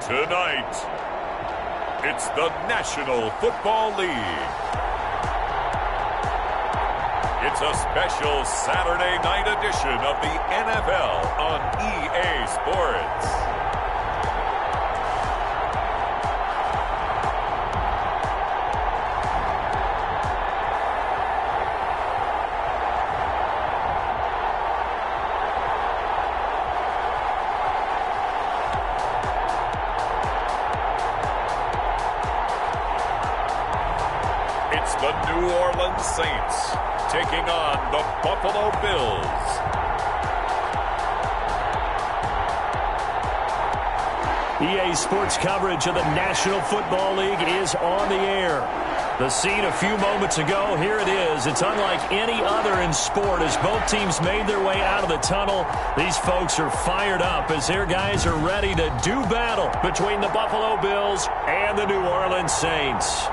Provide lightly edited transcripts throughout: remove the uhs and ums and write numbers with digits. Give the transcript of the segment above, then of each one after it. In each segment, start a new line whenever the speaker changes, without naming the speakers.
Tonight, it's the National Football League. It's a special Saturday night edition of the NFL on EA Sports. It's the New Orleans Saints taking on the Buffalo Bills.
EA Sports coverage of the National Football League is on the air. The scene a few moments ago, here it is. It's unlike any other in sport as both teams made their way out of the tunnel. These folks are fired up as their guys are ready to do battle between the Buffalo Bills and the New Orleans Saints.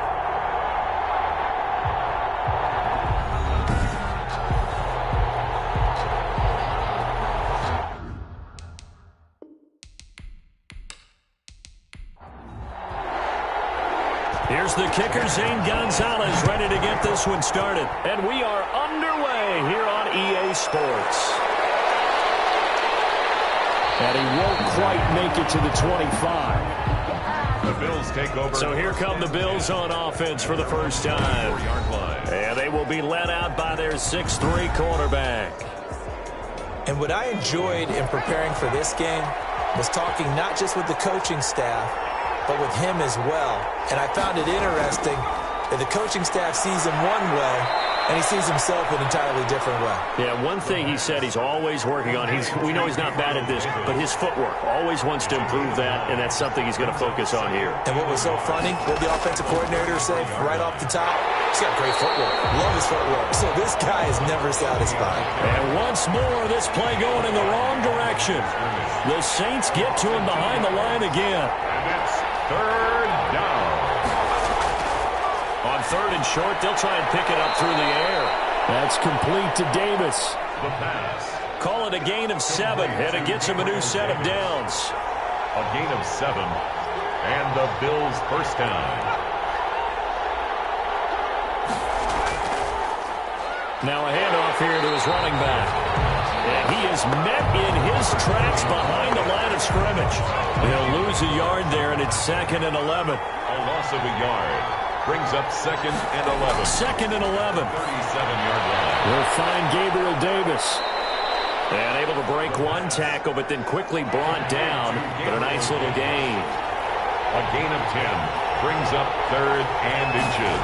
Here's the kicker, Zane Gonzalez, ready to get this one started. And we are underway here on EA Sports. And he won't quite make it to the 25.
The Bills take over.
So here come the Bills on offense for the first time. And they will be led out by their 6'3" quarterback.
And what I enjoyed in preparing for this game was talking not just with the coaching staff, but with him as well. And I found it interesting that the coaching staff sees him one way, and he sees himself an entirely different way.
Yeah, one thing he said he's always working on, we know he's not bad at this, but his footwork, always wants to improve that, and that's something he's going to focus on here.
And what was so funny, what the offensive coordinator said right off the top, he's got great footwork. Love his footwork. So this guy is never satisfied.
And once more, this play going in the wrong direction. The Saints get to him behind the line again.
And it's third down.
On third and short, they'll try and pick it up through the air. That's complete to Davis.
The pass.
Call it a gain of 7, and it gets him a new set of downs.
A gain of 7. And the Bills first down.
Now a handoff here to his running back. And he is met in his tracks behind the line of scrimmage. He'll lose a yard there, and it's 2nd and 11.
A loss of a yard. Brings up 2nd and 11.
2nd and 11.
37-yard line.
Will find Gabriel Davis. And able to break one tackle, but then quickly brought down. But a nice little gain.
A gain of 10. Brings up 3rd and inches.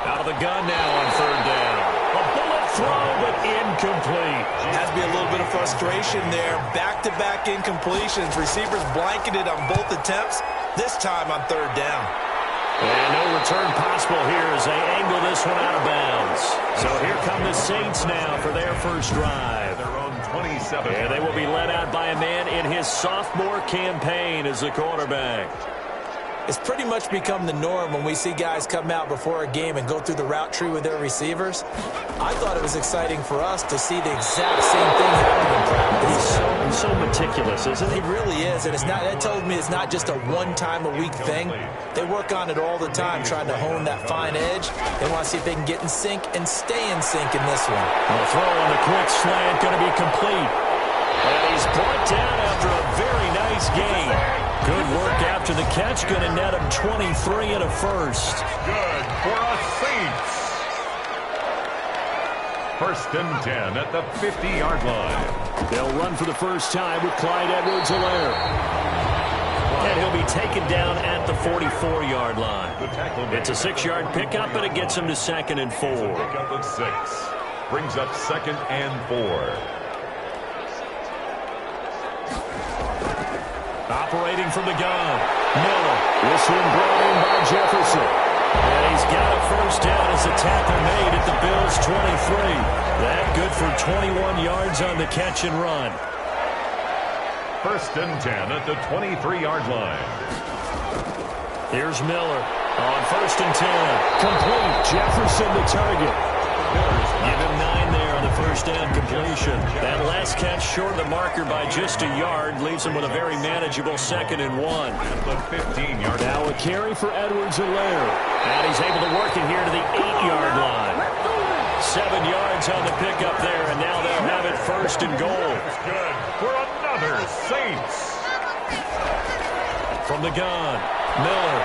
Out of the gun now on 3rd down. A bullet throw, but incomplete.
Has to be a little bit of frustration there. Back-to-back incompletions. Receivers blanketed on both attempts. This time on 3rd down.
And no return possible here as they angle this one out of bounds. So here come the Saints now for their first drive.
Their own 27.
And they will be led out by a man in his sophomore campaign as the quarterback.
It's pretty much become the norm when we see guys come out before a game and go through the route tree with their receivers. I thought it was exciting for us to see the exact same thing happen in practice.
He's so meticulous, isn't he?
He really is, and that tells me it's not just a one-time-a-week thing. They work on it all the time, trying to hone that fine edge. They want to see if they can get in sync and stay in sync in this one.
The throw on the quick slant going to be complete. And he's brought down after a very nice gain. Good work after the catch. Going to net him 23 and a first.
Good for a Saints. 1st and 10 at the 50-yard line.
They'll run for the first time with Clyde Edwards-Helaire. And he'll be taken down at the 44-yard line. It's a 6-yard pickup, but it gets him to 2nd and 4.
Pickup of 6. Brings up 2nd and 4.
Operating from the gun, Miller. This one brought in by Jefferson. And he's got a first down as a tackle made at the Bills' 23. That good for 21 yards on the catch and run.
1st and 10 at the 23-yard line.
Here's Miller on 1st and 10. Complete. Jefferson the target. Give him 9 there on the first down completion. That last catch short of the marker by just a yard leaves him with a very manageable 2nd and 1.
At the 15-yard.
Now a carry for Edwards-Helaire. And he's able to work it here to the 8-yard line. 7 yards on the pickup there, and now they'll have it 1st and goal.
That's good for another Saints.
From the gun, Miller.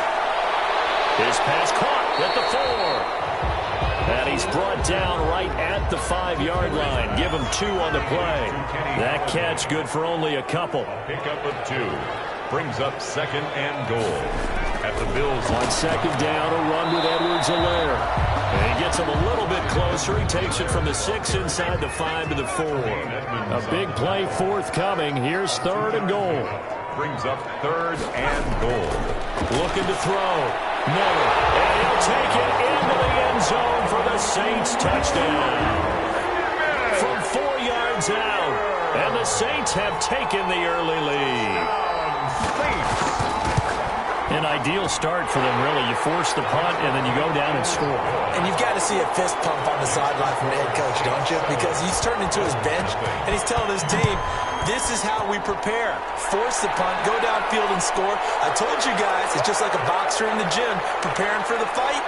His pass caught at the 4. And he's brought down right at the 5-yard line. Give him 2 on the play. That catch good for only a couple.
Pickup of 2 brings up 2nd and goal. At the Bills.
On 2nd down, a run with Edwards-Helaire. And he gets him a little bit closer. He takes it from the 6 inside the 5 to the 4. A big play forthcoming. Here's 3rd and goal.
Brings up 3rd and goal.
Looking to throw. Miller. And he'll take it into the end zone for the Saints touchdown. From 4 yards out. And the Saints have taken the early lead. An ideal start for them, really. You force the punt, and then you go down and score.
And you've got to see a fist pump on the sideline from the head coach, don't you? Because he's turned into his bench, and he's telling his team, this is how we prepare. Force the punt, go downfield and score. I told you guys, it's just like a boxer in the gym preparing for the fight.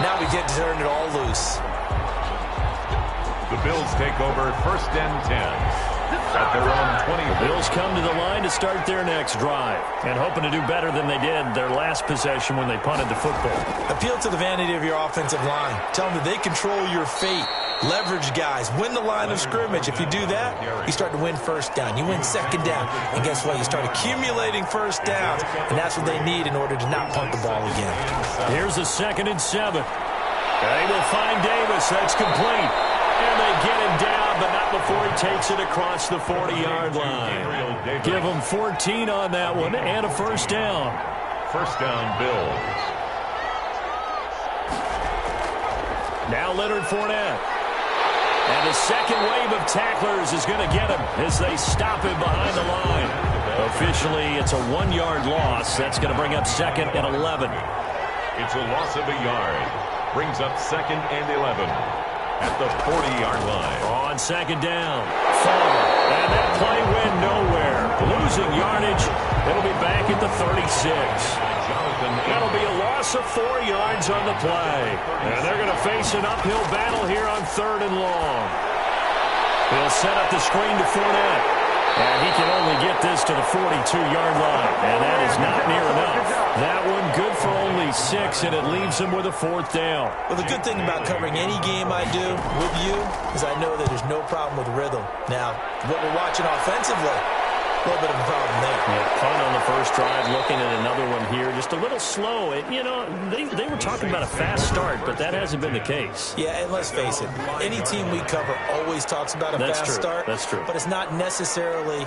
Now we get to turn it all loose.
The Bills take over 1st and 10. At their own 20.
The Bills come to the line to start their next drive and hoping to do better than they did their last possession when they punted the football.
Appeal to the vanity of your offensive line. Tell them that they control your fate. Leverage guys. Win the line of scrimmage. If you do that, you start to win 1st down. You win 2nd down. And guess what? You start accumulating 1st downs. And that's what they need in order to not punt the ball again.
Here's a 2nd and 7. They will find Davis. That's complete. And they get him down, but not before he takes it across the 40-yard line. Give him 14 on that one and a 1st down.
1st down, Bills.
Now Leonard Fournette. And the 2nd wave of tacklers is going to get him as they stop him behind the line. Officially, it's a 1-yard loss. That's going to bring up 2nd and 11.
It's a loss of a yard. Brings up 2nd and 11. At the 40-yard line.
On 2nd down. Far. And that play went nowhere. Losing yardage. It'll be back at the 36. That'll be a loss of 4 yards on the play. And they're going to face an uphill battle here on 3rd and long. They'll set up the screen to Fournette. And he can only get this to the 42-yard line. And that is not near enough. That one good for only 6, and it leaves him with a 4th down.
Well, the good thing about covering any game I do with you is I know that there's no problem with rhythm. Now, what we're watching offensively, a little bit of a problem there.
Yeah, punt on the first drive, looking at another one here. Just a little slow. You know, they were talking about a fast start, but that hasn't been the case.
Yeah, and let's face it, any team we cover always talks about a fast start.
That's true.
But it's not necessarily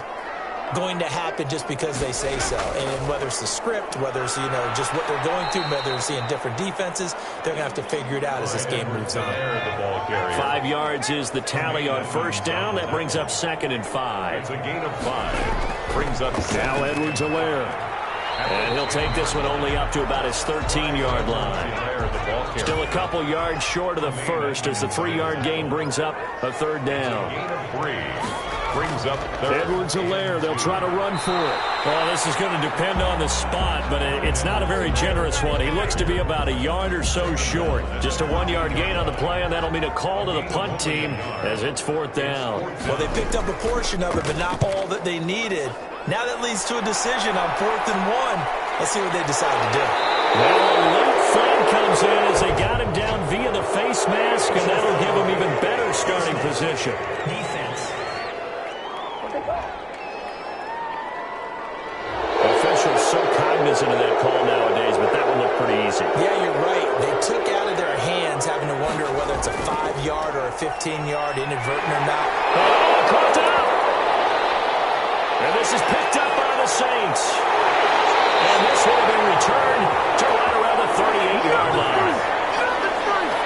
going to happen just because they say so. And whether it's the script, whether it's, just what they're going through, whether it's seeing different defenses, they're going to have to figure it out as this game moves on.
5 yards is the tally on 1st down. That brings up 2nd and 5.
It's a gain of 5. Brings up
now Edwards-Helaire. And he'll take this one only up to about his 13-yard line. Still a couple yards short of the first as the 3-yard gain brings up a 3rd down.
Gain of 3. Brings up
Edwards-Helaire. They'll try to run for it. Well, this is going to depend on the spot, but it's not a very generous one. He looks to be about a yard or so short. Just a 1-yard gain on the play, and that'll mean a call to the punt team as it's 4th down.
Well, they picked up a portion of it, but not all that they needed. Now that leads to a decision on 4th and 1. Let's see what they decide to do.
Well, a late flag comes in as they got him down via the face mask, and that'll give him even better starting position. Officials so cognizant of that call nowadays, but that one looked pretty easy.
Yeah, you're right. They took out of their hands having to wonder whether it's a 5-yard or a 15-yard inadvertent or not.
Oh, caught out! And this is picked up by the Saints. And this will have been returned to right around the 38-yard line.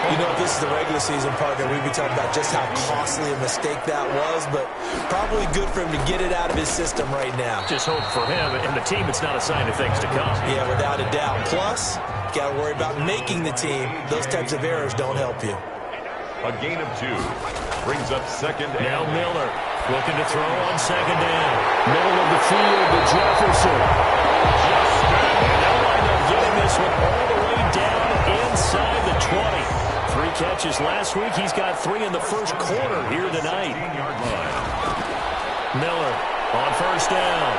You know, if this is the regular season partner, we'd be talking about just how costly a mistake that was, but probably good for him to get it out of his system right now.
Just hope for him and the team it's not a sign of things to come.
Yeah, without a doubt. Plus, got to worry about making the team. Those types of errors don't help you.
A gain of 2. Brings up second and...
Now Miller looking to throw on second down. Middle of the field to Jefferson. And they'll wind up getting this one all the way down inside the 20. 3 catches last week. He's got 3 in the first quarter here tonight. Miller on first down.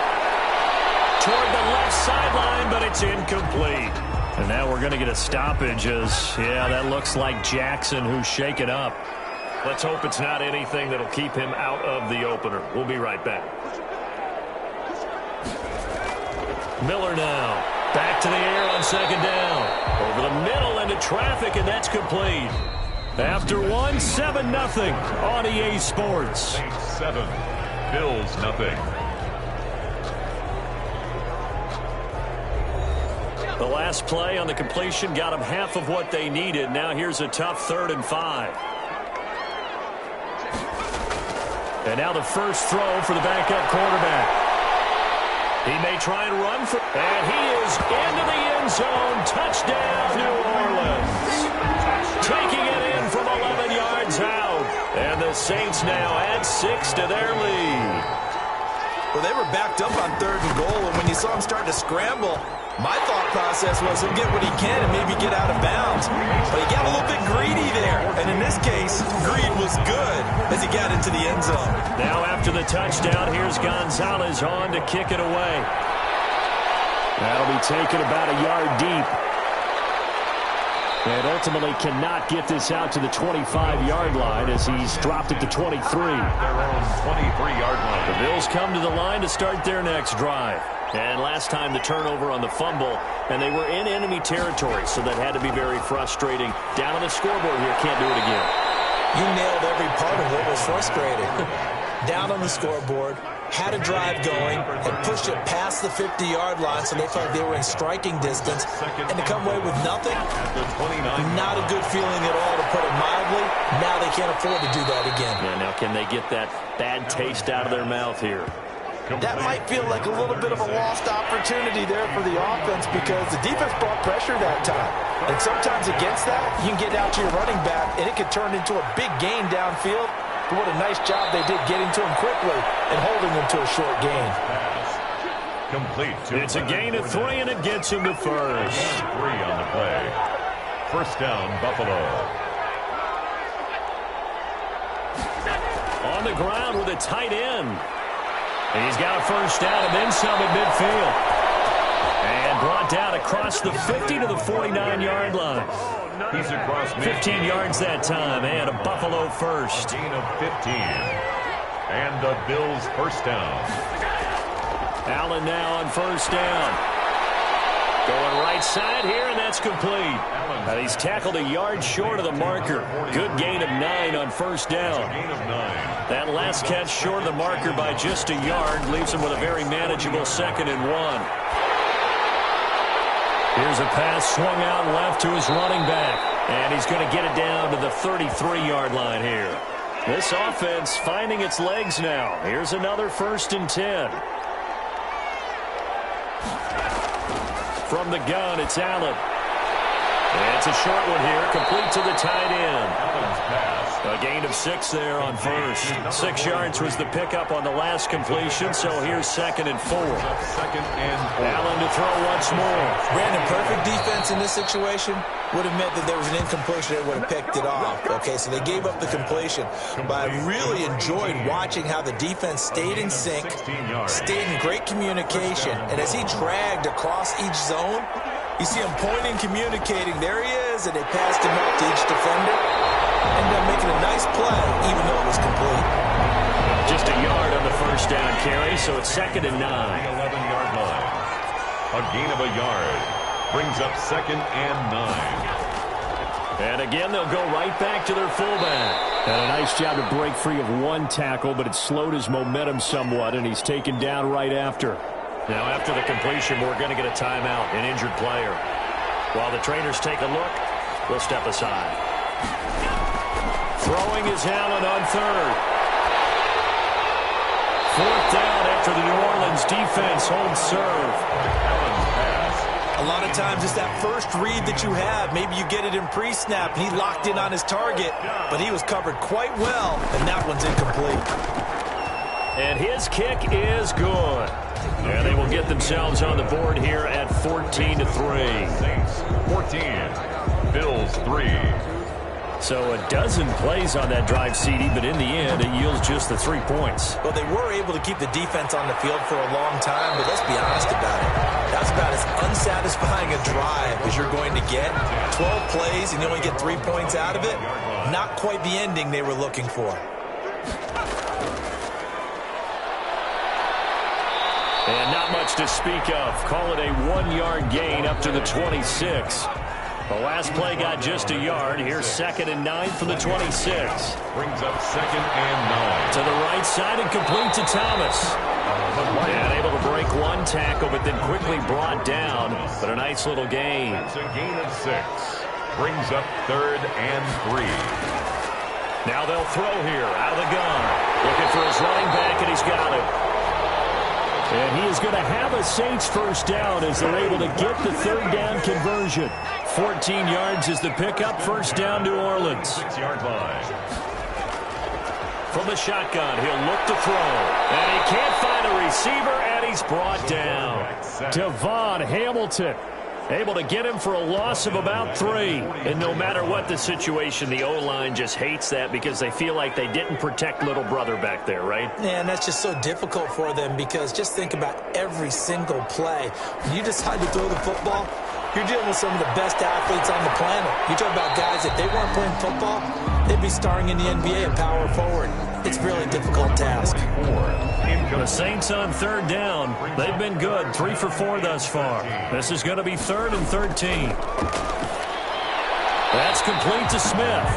Toward the left sideline, but it's incomplete. And now we're going to get a stoppage as, yeah, that looks like Jackson who's shaken up. Let's hope it's not anything that'll keep him out of the opener. We'll be right back. Miller now. Back to the air on second down. Over the middle into traffic, and that's complete. After 1, 7-0 on EA Sports.
Saints 7, Bills nothing.
The last play on the completion got them half of what they needed. Now here's a tough 3rd and 5. And now the first throw for the backup quarterback. He may try and run for... And he is into the end zone. Touchdown, New Orleans. Taking it in from 11 yards out. And the Saints now add 6 to their lead.
Well, they were backed up on 3rd and goal, and when you saw him start to scramble, my thought process was he'll get what he can and maybe get out of bounds. But he got a little bit greedy there. And in this case, greed was good as he got into the end zone.
Now after the touchdown, here's Gonzalez on to kick it away. That'll be taken about a yard deep. And ultimately cannot get this out to the 25-yard line as he's dropped it to 23.
Their own 23-yard line.
The Bills come to the line to start their next drive. And last time the turnover on the fumble, and they were in enemy territory, so that had to be very frustrating. Down on the scoreboard here, can't do it again.
You nailed every part of what was frustrating. Down on the scoreboard, had a drive going, and pushed it past the 50-yard line so they felt like they were in striking distance, and to come away with nothing, not a good feeling at all, to put it mildly. Now they can't afford to do that again.
Yeah, now can they get that bad taste out of their mouth here?
That might feel like a little bit of a lost opportunity there for the offense because the defense brought pressure that time. And sometimes against that, you can get out to your running back, and it could turn into a big gain downfield. But what a nice job they did getting to him quickly and holding him to a short gain.
Complete.
It's a gain of 3, and it gets him to first.
3 on the play. First down, Buffalo.
On the ground with a tight end. And he's got a first down and then some at midfield. And brought down across the 50 to the 49-yard line.
He's across
15 yards that time, and a Buffalo first.
Gain of 15. And the Bills first down.
Allen now on first down. Going right side here, and that's complete. And he's tackled a yard short of the marker. Good gain of 9 on first down.
Gain of 9.
That last catch short of the marker by just a yard leaves him with a very manageable 2nd and 1. Here's a pass swung out left to his running back. And he's going to get it down to the 33-yard line here. This offense finding its legs now. Here's another 1st and 10. From the gun, it's Allen. And it's a short one here, complete to the tight end.
Allen's pass.
A gain of 6 there on first. 6 yards was the pickup on the last completion, so here's 2nd and 4.
2nd and 4.
Allen to throw once more.
Brandon, perfect defense in this situation would have meant that there was an incompletion that would have picked it off. Okay, so they gave up the completion. But I really enjoyed watching how the defense stayed in sync, stayed in great communication, and as he dragged across each zone, you see him pointing, communicating. There he is, and they passed him up to each defender. Ended up making a nice play, even though it was complete.
Just a yard on the first down carry, so it's 2nd and 9.
11-yard line. A gain of a yard. Brings up 2nd and 9.
And again, they'll go right back to their fullback. And a nice job to break free of 1 tackle, but it slowed his momentum somewhat, and he's taken down right after. Now, after the completion, we're going to get a timeout, an injured player. While the trainers take a look, we'll step aside. Throwing is Allen on 3rd. 4th down after the New Orleans defense holds serve.
Allen's pass.
A lot of times it's that first read that you have. Maybe you get it in pre-snap, and he locked in on his target, but he was covered quite well, and that one's incomplete.
And his kick is good. And they will get themselves on the board here at 14-3.
14, Bills 3.
So a dozen plays on that drive, CD, but in the end, it yields just the 3 points.
Well, they were able to keep the defense on the field for a long time, but let's be honest about it. That's about as unsatisfying a drive as you're going to get. 12 plays and you only get 3 points out of it. Not quite the ending they were looking for.
And not much to speak of. Call it a 1-yard gain up to the 26. The last play got just a yard. Here's 2nd and 9 from the 26.
Brings up 2nd and 9.
To the right side and complete to Thomas. And able to break one tackle, but then quickly brought down. But a nice little gain.
That's a gain of 6. Brings up 3rd and 3.
Now they'll throw here out of the gun. Looking for his running back, and he's got it. And he is going to have a Saints first down as they're able to get the 3rd down conversion. 14 yards is the pickup. First down, New Orleans.
6-yard line.
From the shotgun, he'll look to throw. And he can't find a receiver, and he's brought down. Devon Hamilton able to get him for a loss of about 3. And no matter what the situation, the O-line just hates that because they feel like they didn't protect little brother back there, right?
Yeah, and that's just so difficult for them because just think about every single play. When you decide to throw the football, you're dealing with some of the best athletes on the planet. You talk about guys, if they weren't playing football, they'd be starring in the NBA and power forward. It's a really difficult task.
The Saints on 3rd down. They've been good. 3 for 4 thus far. This is going to be 3rd and 13. That's complete to Smith.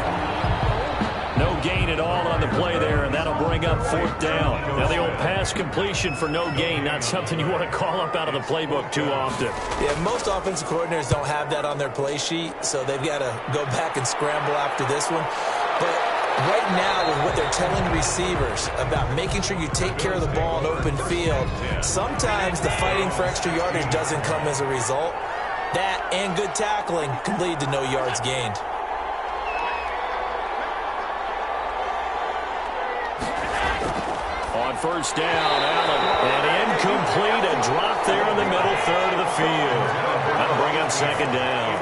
No gain at all on the play there, and that'll bring up 4th down. Now, the old pass completion for no gain, not something you want to call up out of the playbook too often.
Yeah, most offensive coordinators don't have that on their play sheet, so they've got to go back and scramble after this one. But right now, with what they're telling receivers about making sure you take care of the ball in open field, sometimes the fighting for extra yardage doesn't come as a result. That and good tackling can lead to no yards gained.
On first down, Allen. And incomplete, a drop there in the middle third of the field. That'll bring up 2nd down.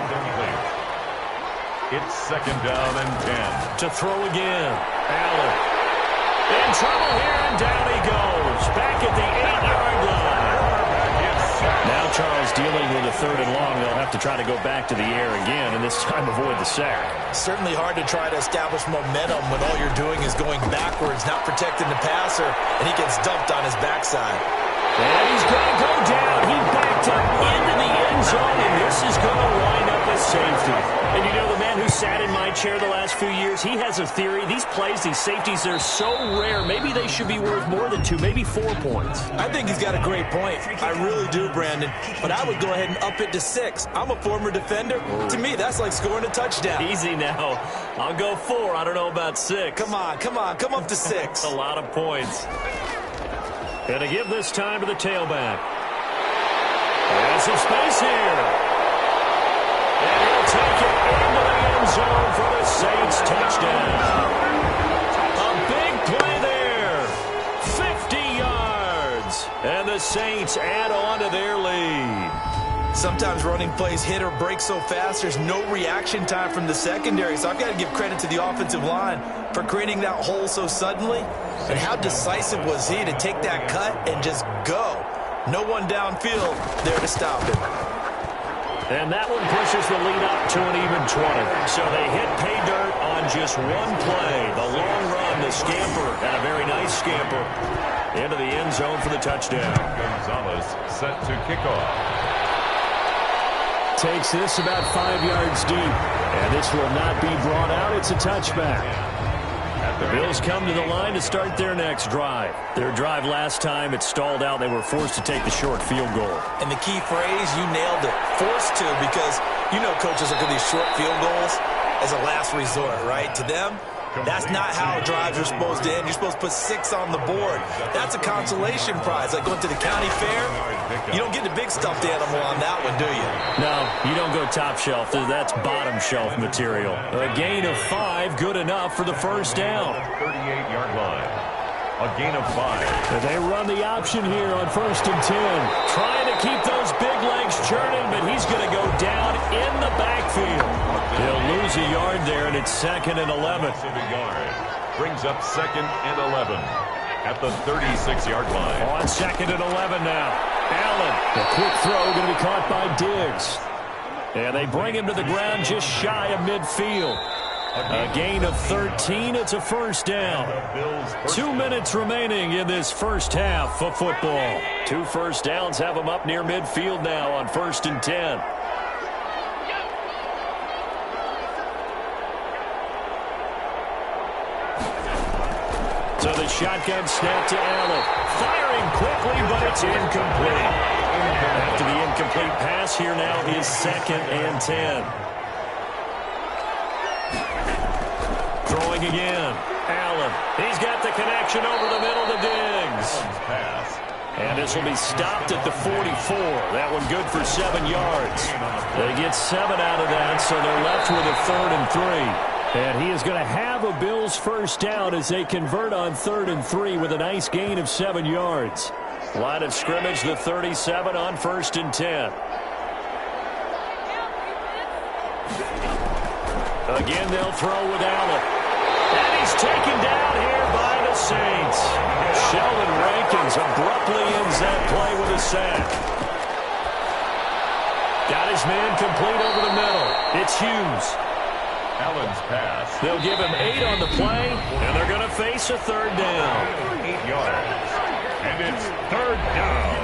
It's 2nd down and 10.
To throw again. Allen. In trouble here, and down he goes. Back at the 8-yard line. Now Charles dealing with a 3rd and long. They'll have to try to go back to the air again, and this time avoid the sack.
Certainly hard to try to establish momentum when all you're doing is going backwards, not protecting the passer, and he gets dumped on his backside.
And he's going to go down. He backed up into the end zone, and this is going to wind up as safety. And you know, the man who sat in my chair the last few years, he has a theory. These plays, these safeties, they're so rare. Maybe they should be worth more than 2, maybe 4 points.
I think he's got a great point. I really do, Brandon. But I would go ahead and up it to 6. I'm a former defender. To me, that's like scoring a touchdown.
Easy now. I'll go 4. I don't know about 6.
Come on. Come up to 6.
A lot of points. And to give this time to the tailback. There's some space here. And he'll take it into the end zone for the Saints touchdown. A big play there. 50 yards. And the Saints add on to their lead.
Sometimes running plays hit or break so fast, there's no reaction time from the secondary. So I've got to give credit to the offensive line for creating that hole so suddenly. And how decisive was he to take that cut and just go? No one downfield there to stop him.
And that one pushes the lead up to an even 20. So they hit pay dirt on just one play. The long run, the scamper, and a very nice scamper into the end zone for the touchdown.
Gonzalez set to kick off.
Takes this about 5 yards deep. And this will not be brought out. It's a touchback. The Bills come to the line to start their next drive. Their drive last time, it stalled out. They were forced to take the short field goal.
And the key phrase, you nailed it. Forced to, because you know coaches look at these short field goals as a last resort, right? To them, That's not how drives are supposed to end. You're supposed to put 6 on the board. That's a consolation prize. Like going to the county fair, you don't get the big stuffed animal on that one, do you?
No, you don't go top shelf. That's bottom shelf material. A gain of 5, good enough for the first down.
38-yard line. A gain of 5.
And they run the option here on 1st and 10. Trying to keep those big legs churning, but he's going to go down in the backfield. He'll lose a yard there, and it's 2nd and 11.
Brings up 2nd and 11 at the 36-yard line.
On 2nd and 11 now. Allen, the quick throw going to be caught by Diggs. And they bring him to the ground just shy of midfield. A gain of 13. It's a first down. 2 minutes remaining in this first half of football. 2 first downs have them up near midfield now on 1st and 10. So the shotgun snap to Allen. Firing quickly, but it's incomplete. After the incomplete pass, here now is 2nd and 10. Throwing again. Allen. He's got the connection over the middle to Diggs. And this will be stopped at the 44. That one good for 7 yards. They get 7 out of that, so they're left with a 3rd and 3. And he is going to have a Bills first down as they convert on 3rd and 3 with a nice gain of 7 yards. Line of scrimmage, the 37 on 1st and 10. Again, they'll throw with Allen. And he's taken down here by the Saints. Sheldon Rankins abruptly ends that play with a sack. Got his man complete over the middle. It's Hughes.
Allen's pass.
They'll give him 8 on the play, and they're going to face a 3rd down.
8 yards. And it's 3rd down.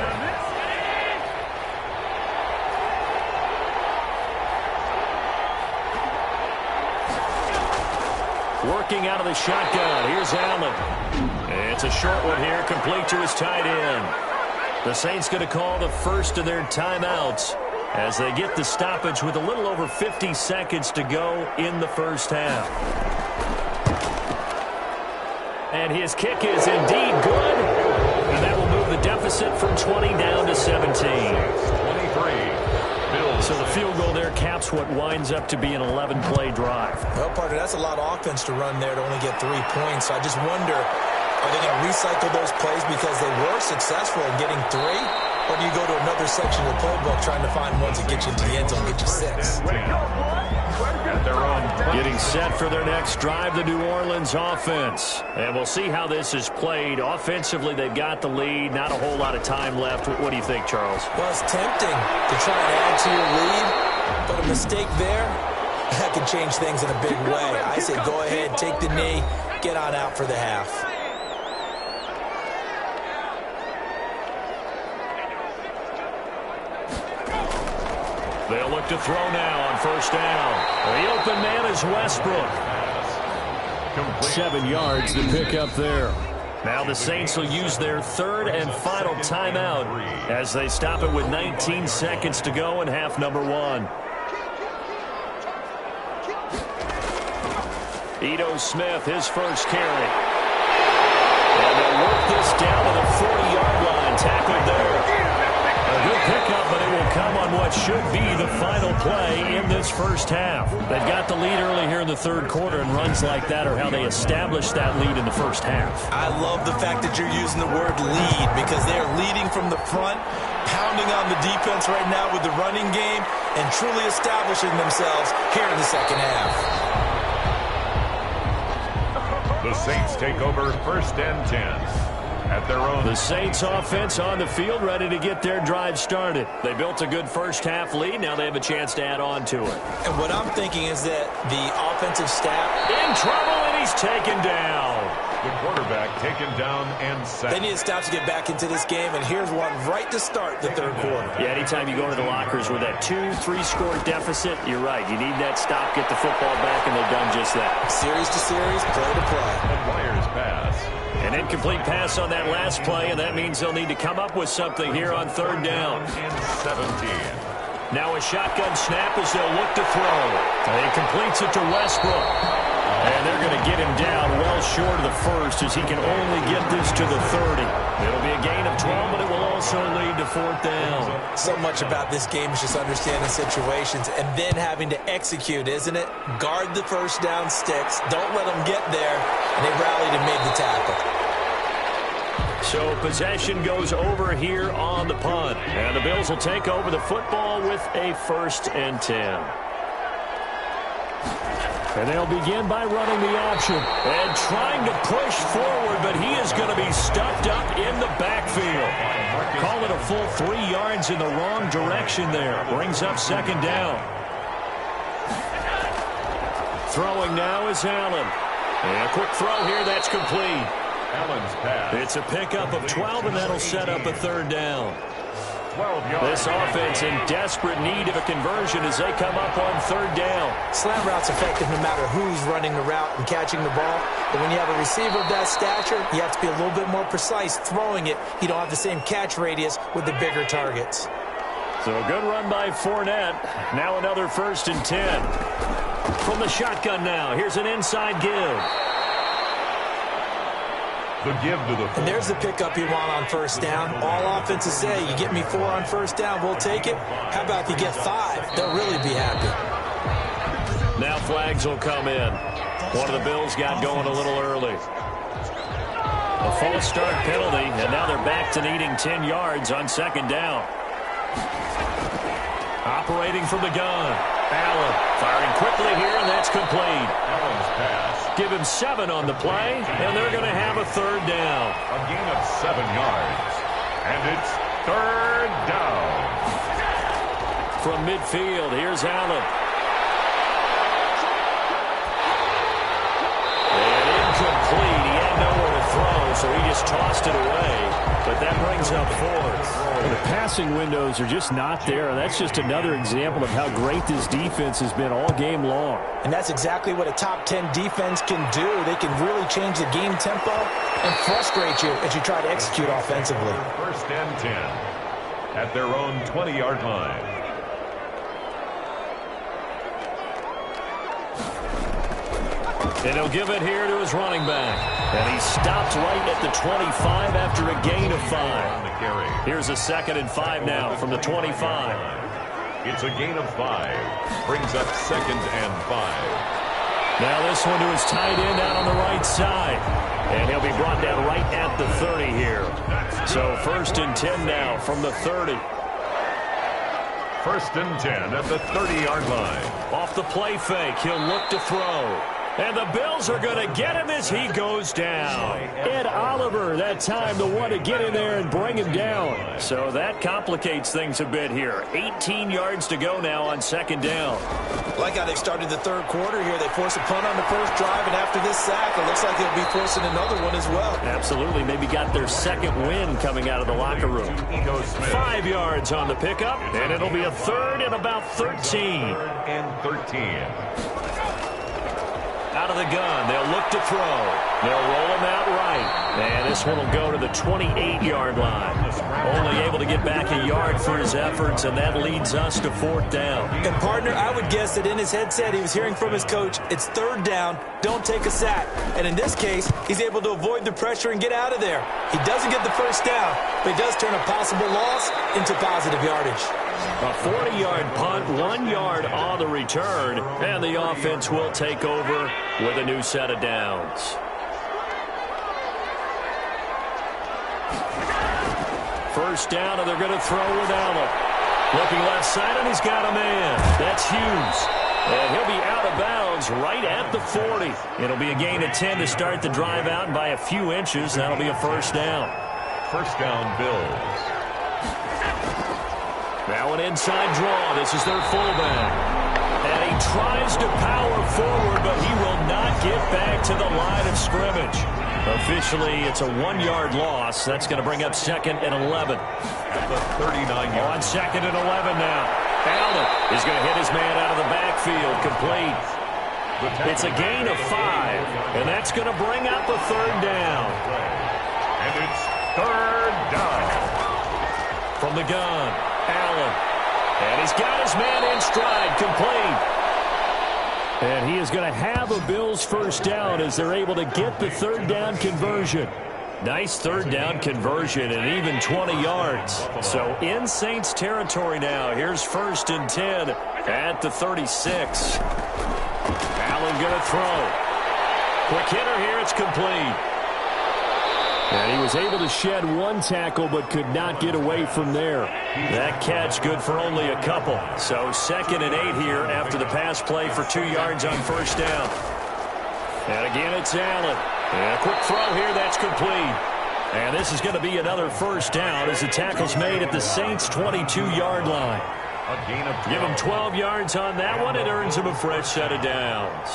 Working out of the shotgun. Here's Allen. It's a short one here, complete to his tight end. The Saints going to call the first of their timeouts as they get the stoppage with a little over 50 seconds to go in the first half. And his kick is indeed good. And that will move the deficit from 20 down to 17.
23.
So the field goal there caps what winds up to be an 11-play drive.
Well, partner, that's a lot of offense to run there to only get 3 points. So I just wonder, are they going to recycle those plays because they were successful in getting 3? Or do you go to another section of the playbook trying to find ones that get you into the end zone, get you 6?
Getting set for their next drive, the New Orleans offense. And we'll see how this is played. Offensively, they've got the lead. Not a whole lot of time left. What do you think, Charles?
Well, it's tempting to try and add to your lead, but a mistake there, that could change things in a big way. I say go ahead, take the knee, get on out for the half.
They'll look to throw now on first down. The open man is Westbrook. 7 yards to pick up there. Now the Saints will use their 3rd and final timeout as they stop it with 19 seconds to go in half number 1. Ito Smith, his first carry. And they'll work this down to the 40-yard line. Tackled there. A good pickup, but it will come on what should be the final play in this first half. They've got the lead early here in the 3rd quarter, and runs like that are how they establish that lead in the first half.
I love the fact that you're using the word lead because they're leading from the front, pounding on the defense right now with the running game, and truly establishing themselves here in the second half.
The Saints take over 1st and 10. At their own.
The Saints offense on the field, ready to get their drive started. They built a good first half lead. Now they have a chance to add on to it.
And what I'm thinking is that the offensive staff
in trouble, and he's taken down.
The quarterback taken down and sacked.
They need to stop to get back into this game, and here's one right to start the 3rd quarter.
Yeah, anytime you go to the lockers with that 2-3-score deficit, you're right. You need that stop, get the football back, and they've done just that.
Series to series, play to play.
McGuire's pass.
An incomplete pass on that last play, and that means they'll need to come up with something here on 3rd down.
17.
Now a shotgun snap as they'll look to throw. And he completes it to Westbrook. And they're going to get him down well short of the first as he can only get this to the 30. It'll be a gain of 12, but it will also lead to fourth down.
So much about this game is just understanding situations and then having to execute, isn't it? Guard the first down sticks. Don't let them get there. And they rallied and made the tackle.
So possession goes over here on the punt. And the Bills will take over the football with a 1st and 10. And they'll begin by running the option and trying to push forward, but he is going to be stuffed up in the backfield. Call it a full 3 yards in the wrong direction there. Brings up 2nd down. Throwing now is Allen. And a quick throw here, that's complete.
Allen's pass.
It's a pickup of 12, and that'll set up a 3rd down.
12 yards.
This offense in desperate need of a conversion as they come up on 3rd down.
Slant route's effective no matter who's running the route and catching the ball. But when you have a receiver of that stature, you have to be a little bit more precise throwing it. You don't have the same catch radius with the bigger targets.
So a good run by Fournette. Now another 1st and 10. From the shotgun now, here's an inside give.
The give to the 4.
And there's the pickup you want on 1st down. All offenses say, you get me 4 on 1st down, we'll take it. How about if you get 5? They'll really be happy.
Now flags will come in. One of the Bills got going a little early. A false start penalty, and now they're back to needing 10 yards on 2nd down. Operating from the gun. Allen firing quickly here, and that's complete.
Allen's pass.
Give him 7 on the play, and they're going to have a 3rd down.
A gain of 7 yards. And it's 3rd down.
From midfield, here's Allen. And incomplete. He had nowhere to throw, so he just tossed it away. But that brings up 4th.
The passing windows are just not there. And that's just another example of how great this defense has been all game long.
And that's exactly what a top 10 defense can do. They can really change the game tempo and frustrate you as you try to execute offensively.
1st and 10 at their own 20-yard line.
And he'll give it here to his running back. And he stops right at the 25 after a gain of 5. Here's a 2nd and 5 now from the 25.
It's a gain of 5. Brings up 2nd and 5.
Now this one to his tight end out on the right side. And he'll be brought down right at the 30 here. So 1st and 10 now from the 30.
1st and 10 at the 30-yard line.
Off the play fake, he'll look to throw. And the Bills are going to get him as he goes down. Ed Oliver, that time, the one to get in there and bring him down. So that complicates things a bit here. 18 yards to go now on 2nd down.
Like how they started the 3rd quarter here. They forced a punt on the first drive, and after this sack, it looks like they'll be forcing another one as well.
Absolutely. Maybe got their 2nd win coming out of the locker room. 5 yards on the pickup, and it'll be a 3rd and about 13.
3rd and 13.
Out of the gun, they'll look to throw. They'll roll him out right. And this one will go to the 28-yard line. Only able to get back a yard for his efforts, and that leads us to 4th down.
And, partner, I would guess that in his headset he was hearing from his coach, it's 3rd down, don't take a sack. And in this case, he's able to avoid the pressure and get out of there. He doesn't get the 1st down, but he does turn a possible loss into positive yardage.
A 40-yard punt, 1 yard on the return, and the offense will take over with a new set of downs. First down, and they're going to throw with Allen. Looking left side, and he's got a man. That's Hughes. And he'll be out of bounds right at the 40. It'll be a gain of 10 to start the drive out, and by a few inches, that'll be a 1st down.
1st down, Bills.
Now an inside draw. This is their fullback. And he tries to power forward, but he will not get back to the line of scrimmage. Officially, it's a 1-yard loss. That's going to bring up 2nd and 11.
At the 39-yard.
On 2nd and 11 now. Allen is going to hit his man out of the backfield. Complete. It's a gain of 5. And that's going to bring up a 3rd down.
And it's 3rd down.
From the gun, Allen. And he's got his man in stride. Complete.
And he is going to have a Bills first down as they're able to get the third down conversion.
Nice third down conversion and even 20 yards. So in Saints territory now. Here's 1st and 10 at the 36. Allen going to throw. Quick hitter here. It's complete.
And he was able to shed one tackle but could not get away from there.
That catch good for only a couple. So 2nd and 8 here after the pass play for 2 yards on first down. And again, it's Allen. And a quick throw here. That's complete. And this is going to be another first down as the tackle's made at the Saints' 22-yard line. Give him 12 yards on that one. It earns him a fresh set of downs.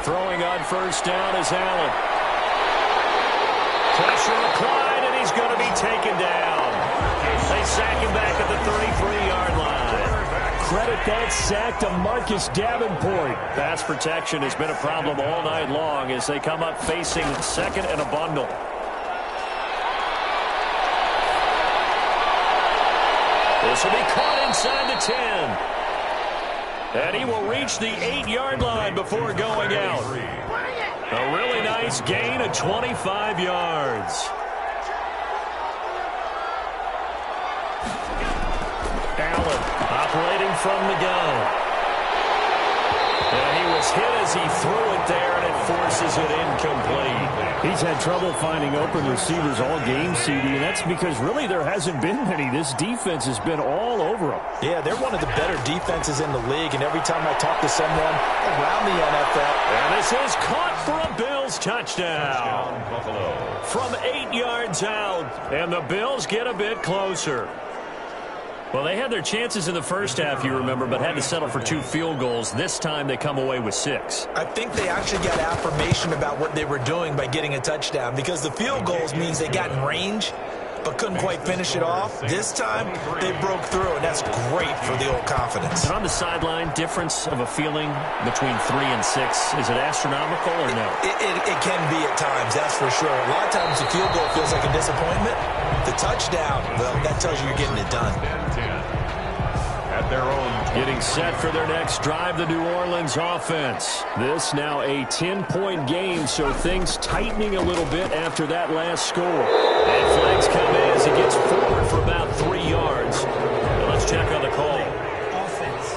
Throwing on first down is Allen. Pressure applied, and he's going to be taken down. They sack him back at the 33-yard line.
Credit that sack to Marcus Davenport.
Pass protection has been a problem all night long as they come up facing 2nd and a bundle. This will be caught inside the 10. And he will reach the 8-yard line before going out. A really nice gain of 25 yards. Allen operating from the gun. And he was hit as he threw it there, and it forces it incomplete.
He's had trouble finding open receivers all game, CD, and that's because really there hasn't been many. This defense has been all over them.
Yeah, they're one of the better defenses in the league, and every time I talk to someone around the NFL.
And this is caught for a Bills touchdown. From 8 yards out, and the Bills get a bit closer. Well, they had their chances in the first half, you remember, but had to settle for 2 field goals. This time they come away with 6.
I think they actually got affirmation about what they were doing by getting a touchdown, because the field goals means they got in range but couldn't quite finish it off. This time they broke through, and that's great for the old confidence.
And on the sideline, difference of a feeling between 3 and 6, is it astronomical or no?
It can be at times, that's for sure. A lot of times the field goal feels like a disappointment. The touchdown, well, that tells you you're getting it done.
At their own.
Getting set for their next drive, the New Orleans offense.
This now a 10-point game, so things tightening a little bit after that last score.
And flags come in as he gets forward for about 3 yards. Now let's check on the call.
Offense.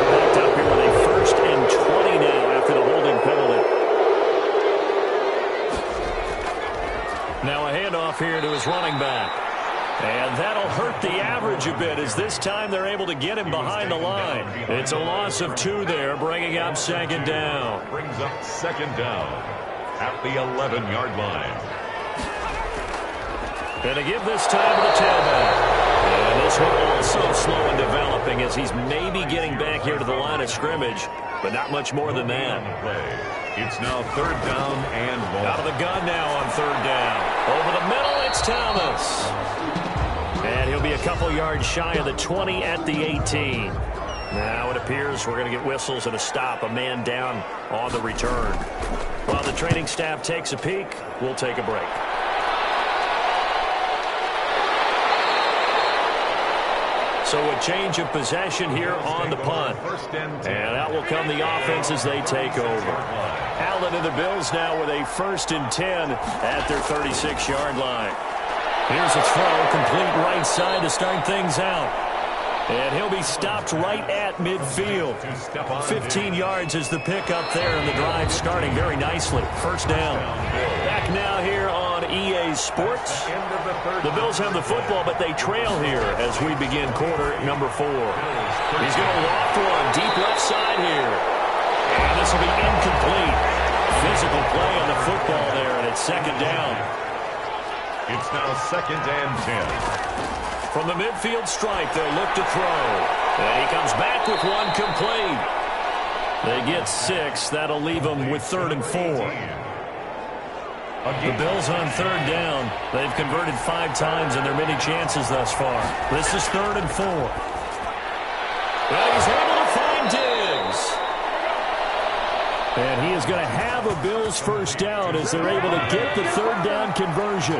Backed up here with a 1st and 20 now after the holding penalty. Now a handoff here to his running back. And that'll hurt the average a bit as this time they're able to get him behind the line. It's a loss of 2 there, bringing up 2nd down.
Brings up 2nd down at the 11-yard line.
And to give this time to the tailback. And this one also slow in developing as he's maybe getting back here to the line of scrimmage, but not much more than that.
It's now 3rd down and long.
Out of the gun now on 3rd down. Over the middle, it's Thomas. And he'll be a couple yards shy of the 20 at the 18. Now it appears we're going to get whistles and a stop. A man down on the return. While the training staff takes a peek, we'll take a break. So a change of possession here on the punt. And out will come the offense as they take over. Allen and the Bills now with a 1st and 10 at their 36-yard line. Here's a throw, complete right side to start things out. And he'll be stopped right at midfield. 15 yards is the pickup there, and the drive starting very nicely. 1st down. Back now here on EA Sports. The Bills have the football, but they trail here as we begin quarter number 4. He's going to loft one deep left side here. And this will be incomplete. Physical play on the football there, and it's 2nd down.
It's now 2nd and 10.
From the midfield stripe, they'll look to throw. And he comes back with one complete. They get 6. That'll leave them with 3rd and 4. The Bills on 3rd down. They've converted 5 times in their many chances thus far. This is 3rd and 4. Well, he's able to find Diggs.
And he is going to have a Bills first down as they're able to get the third down conversion.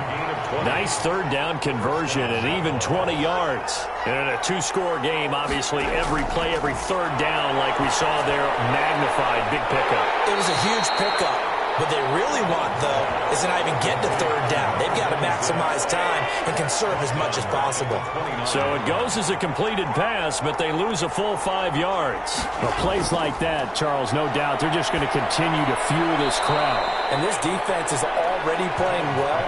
Nice third down conversion and even 20 yards. And in a two-score game, obviously every play, every third down, like we saw there, magnified, big pickup.
It was a huge pickup. What they really want, though, is to not even get to third down. They've got to maximize time and conserve as much as possible.
So it goes as a completed pass, but they lose a full 5 yards.
Well, plays like that, Charles, no doubt, they're just going to continue to fuel this crowd.
And this defense is already playing well,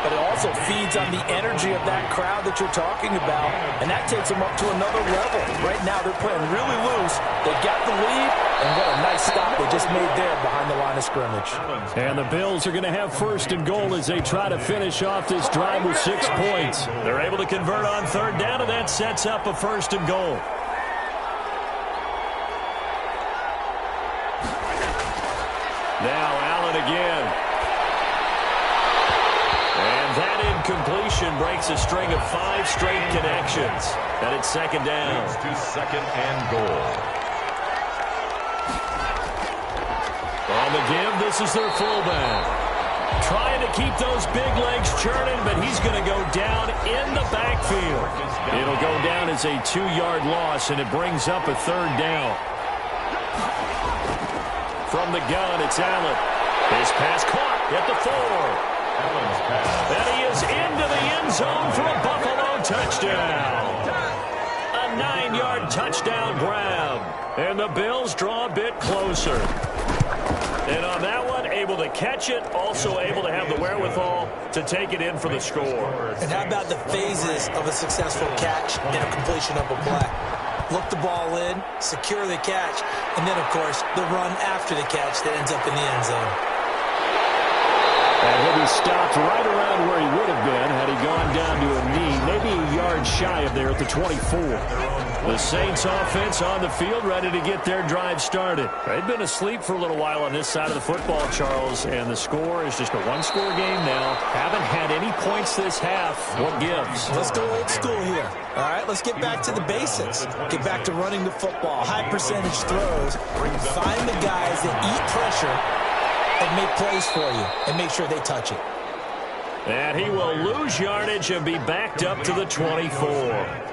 but it also feeds on the energy of that crowd that you're talking about, and that takes them up to another level. Right now, they're playing really loose. They've got the lead, and what a nice stop they just made there behind the line of scrimmage.
And the Bills are going to have first and goal as they try to finish off this drive with 6 points.
They're able to convert on third down, and that sets up a first and goal. Now Allen again. And that incompletion breaks a string of 5 straight connections. And it's second down.
Leads to second and goal.
On the give, this is their fullback. Trying to keep those big legs churning, but he's going to go down in the backfield. It'll go down as a 2-yard loss, and it brings up a third down. From the gun, it's Allen. His pass caught at the 4. And he is into the end zone for a Buffalo touchdown. A 9-yard touchdown grab. And the Bills draw a bit closer. And on that one, able to catch it, also able to have the wherewithal to take it in for the score.
And how about the phases of a successful catch and a completion of a play? Look the ball in, secure the catch, and then, of course, the run after the catch that ends up in the end zone.
And he'll be stopped right around where he would have been had he gone down to a knee, maybe a yard shy of there at the 24.
The Saints offense on the field, ready to get their drive started. They've been asleep for a little while on this side of the football, Charles, and the score is just a one-score game now. Haven't had any points this half. What gives?
Let's go old school here. All right, let's get back to the basics. Get back to running the football, high percentage throws. Find the guys that eat pressure and make plays for you, and make sure they touch it.
And he will lose yardage and be backed up to the 24.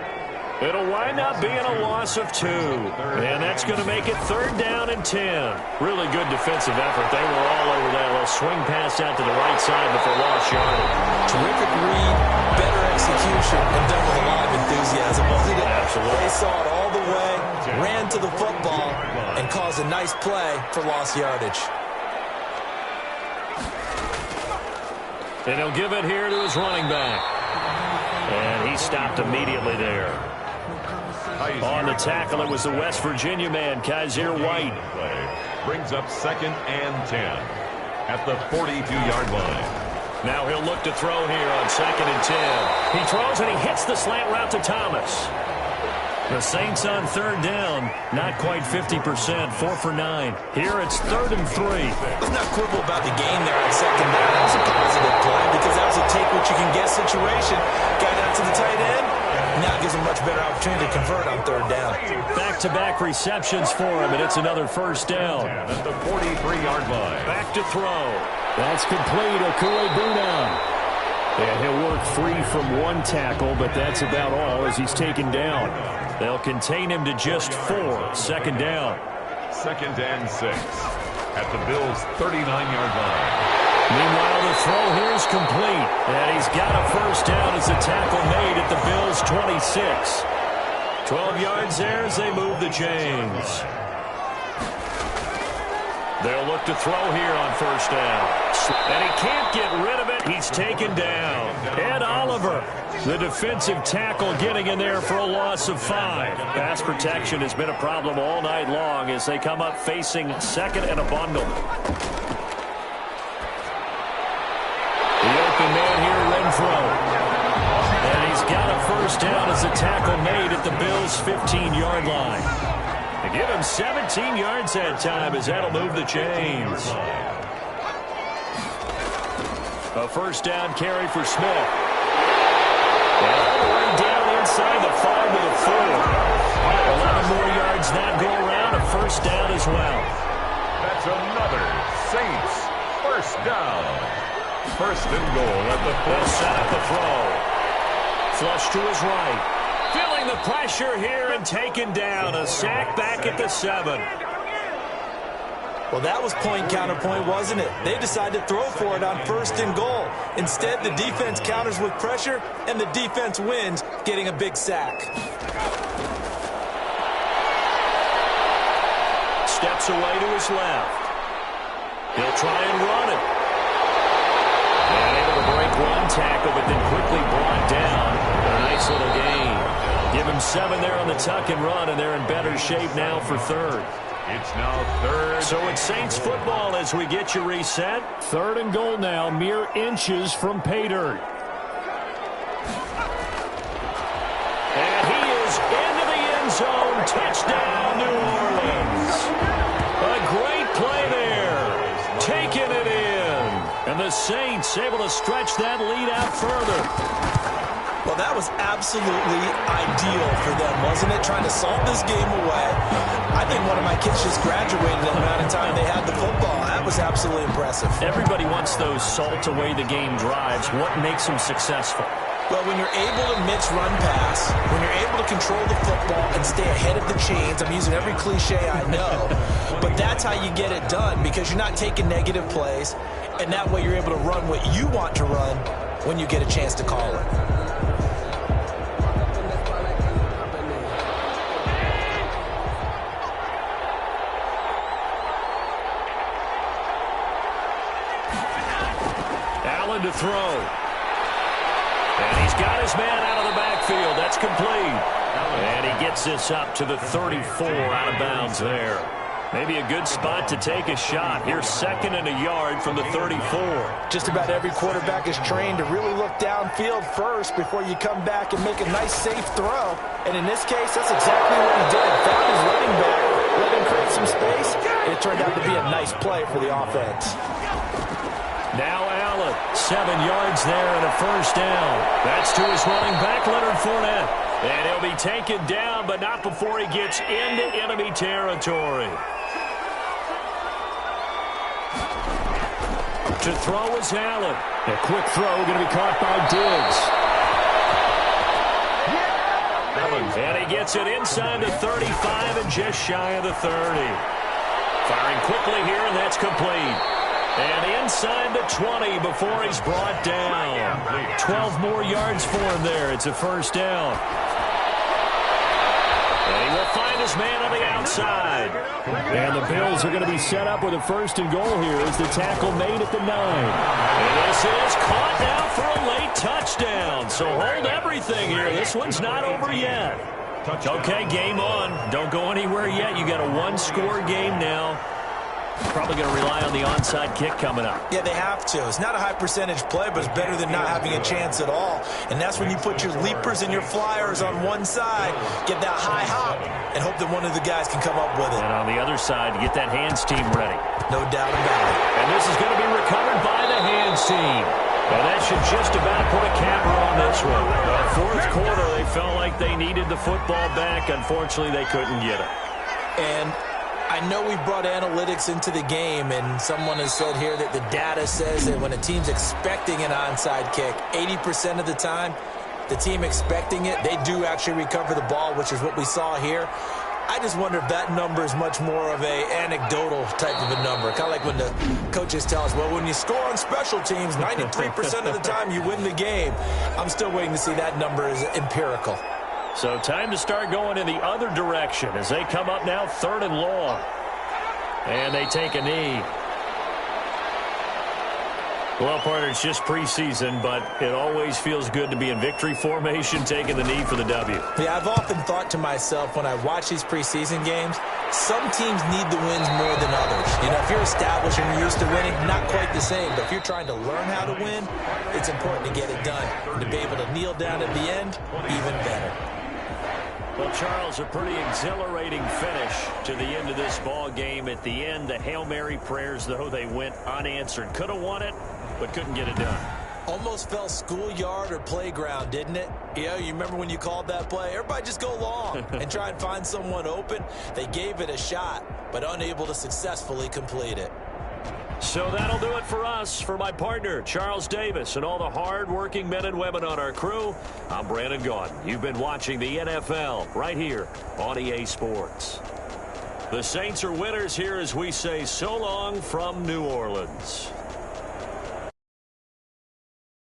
It'll wind up being a loss of 2. And that's going to make it third down and 10. Really good defensive effort. They were all over that little swing pass out to the right side before lost yardage.
Terrific read, better execution, and done with a lot of enthusiasm, wasn't it?
Absolutely.
They saw it all the way, ran to the football, and caused a nice play for lost yardage.
And he'll give it here to his running back. And he stopped immediately there. On the tackle, it was the West Virginia man, Kaiser White.
Brings up second and 10 at the 42-yard line.
Now he'll look to throw here on second and 10. He throws and he hits the slant route to Thomas. The Saints on third down, not quite 50%, 4 for 9. Here it's third and 3.
Let's not quibble about the game there on second down. That was a positive play because that was a take-what-you-can-get situation. Got out to the tight end. Now gives him a much better opportunity to convert on third down.
Back-to-back receptions for him, and it's another first down.
At the 43-yard line.
Back to throw.
That's complete. Okuegbuna. And he'll work free from one tackle, but that's about all as he's taken down.
They'll contain him to just 4. Second down.
Second and 6 at the Bills' 39-yard line.
Meanwhile, the throw here is complete. And he's got a first down as the tackle made at the Bills' 26. 12 yards there as they move the chains. They'll look to throw here on first down. And he can't get rid of it. He's taken down. Ed Oliver, the defensive tackle, getting in there for a loss of 5. Pass protection has been a problem all night long as they come up facing second and a bundle. The open man here, Renfro. And he's got a first down as the tackle made at the Bills' 15-yard line. They give him 17 yards that time as that'll move the chains. A first down carry for Smith. And all the way down inside the 5 to the 4. 11 more yards that go around, a first down as well.
That's another Saints first down. First and goal at the
They'll set up the throw. Flush to his right. Feeling the pressure here and taken down. A sack back at the 7.
Well, that was point counterpoint, wasn't it? They decided to throw for it on first and goal. Instead, the defense counters with pressure, and the defense wins, getting a big sack.
Steps away to his left. He'll try and run it. And able to break one tackle, but then quickly brought down. A nice little gain. Give him 7 there on the tuck and run, and they're in better shape now for third.
It's now third.
So it's Saints football as we get you reset.
Third and goal now, mere inches from pay dirt.
And he is into the end zone. Touchdown, New Orleans. A great play there. Taking it in. And the Saints able to stretch that lead out further.
Well, that was absolutely ideal for them, wasn't it? Trying to solve this game away. I think one of my kids just graduated in the amount of time they had the football. That was absolutely impressive.
Everybody wants those salt away the game drives. What makes them successful?
Well, when you're able to mix run pass, when you're able to control the football and stay ahead of the chains, I'm using every cliche I know, but that's how you get it done because you're not taking negative plays, and that way you're able to run what you want to run when you get a chance to call it.
To throw. And he's got his man out of the backfield. That's complete. And he gets this up to the 34 out of bounds there. Maybe a good spot to take a shot. Here's 2nd and a yard from the 34.
Just about every quarterback is trained to really look downfield first before you come back and make a nice, safe throw. And in this case, that's exactly what he did. Found his running back, let him create some space, and it turned out to be a nice play for the offense.
Now Allen, 7 yards there and a first down. That's to his running back, Leonard Fournette. And he'll be taken down, but not before he gets into enemy territory. To throw is Allen.
A quick throw going to be caught by Diggs.
And he gets it inside the 35 and just shy of the 30. Firing quickly here, and that's complete. And inside the 20 before he's brought down. 12 more yards for him there. It's a first down. And he will find his man on the outside.
And the Bills are going to be set up with a first and goal here as the tackle made at the 9.
And this is caught now for a late touchdown. So hold everything here. This one's not over yet. Okay, game on. Don't go anywhere yet. You got a one-score game now. Probably going to rely on the onside kick coming up.
Yeah, they have to. It's not a high percentage play, but it's better than not having a chance at all. And that's when you put your leapers and your flyers on one side, get that high hop, and hope that one of the guys can come up with it.
And on the other side, get that hands team ready.
No doubt about it.
And this is going to be recovered by the hands team. And that should just about put a capper on this one. Fourth quarter, they felt like they needed the football back. Unfortunately, they couldn't get it.
And I know we brought analytics into the game, and someone has said here that the data says that when a team's expecting an onside kick, 80% of the time, the team expecting it, they do actually recover the ball, which is what we saw here. I just wonder if that number is much more of a anecdotal type of a number. Kind of like when the coaches tell us, well, when you score on special teams, 93% of the time you win the game. I'm still waiting to see that number is empirical.
So time to start going in the other direction as they come up now 3rd and long. And they take a knee. Well, partner, it's just preseason, but it always feels good to be in victory formation, taking the knee for the W.
Yeah, I've often thought to myself when I watch these preseason games, some teams need the wins more than others. You know, if you're established and you're used to winning, not quite the same. But if you're trying to learn how to win, it's important to get it done. And to be able to kneel down at the end, even better.
Well, Charles, a pretty exhilarating finish to the end of this ball game. At the end, the Hail Mary prayers, though, they went unanswered. Could have won it, but couldn't get it done.
Almost felt schoolyard or playground, didn't it? Yeah, you remember when you called that play? Everybody just go long and try and find someone open. They gave it a shot, but unable to successfully complete it.
So that'll do it for us. For my partner, Charles Davis, and all the hard-working men and women on our crew, I'm Brandon Gaudin. You've been watching the NFL right here on EA Sports. The Saints are winners here as we say so long from New Orleans.